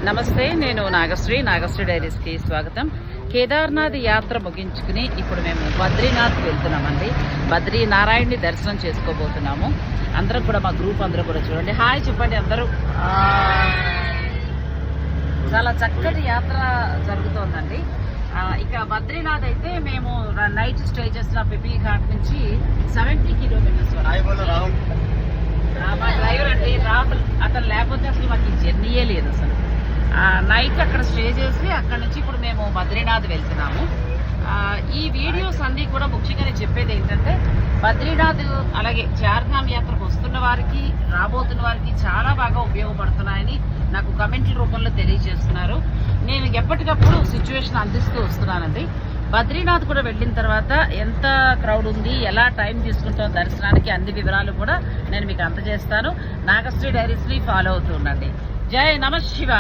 నమస్తే, నేను నాగశ్రీ డైరీస్కి స్వాగతం. కేదార్నాథ్ యాత్ర ముగించుకుని ఇప్పుడు మేము బద్రీనాథ్ వెళ్తున్నామండి. బద్రీనారాయణ్ని దర్శనం చేసుకోబోతున్నాము. అందరం కూడా, మా గ్రూప్ అందరూ కూడా చూడండి. హాయ్ చెప్పండి అందరూ. చాలా చక్కటి యాత్ర జరుగుతోందండి. ఇక బద్రీనాథ్ అయితే మేము నైట్ స్టే చేస్తున్న పిపి ఘాట్ నుంచి 70 కిలోమీటర్స్ మా డ్రైవర్ అండి రాహుల్, అతను లేకపోతే అసలు మాకు ఈ జర్నీయే లేదు అసలు. నైట్ అక్కడ స్టే చేసి అక్కడ నుంచి ఇప్పుడు మేము బద్రీనాథ్ వెళ్తున్నాము. ఈ వీడియోస్ అన్నీ కూడా ముఖ్యంగా నేను చెప్పేది ఏంటంటే, బద్రీనాథ్ అలాగే చార్ధామ్ యాత్రకు వస్తున్న వారికి, రాబోతున్న వారికి చాలా బాగా ఉపయోగపడుతున్నాయని నాకు కమెంట్ల రూపంలో తెలియజేస్తున్నారు. నేను ఎప్పటికప్పుడు సిచ్యువేషన్ అందిస్తూ వస్తున్నానండి. బద్రీనాథ్ కూడా వెళ్ళిన తర్వాత ఎంత క్రౌడ్ ఉంది, ఎలా టైం తీసుకుంటాం దర్శనానికి, అన్ని వివరాలు కూడా నేను మీకు అందజేస్తాను. నాగశ్రీ డైరీస్ని ఫాలో అవుతూ ఉండండి. జై నమ శివ.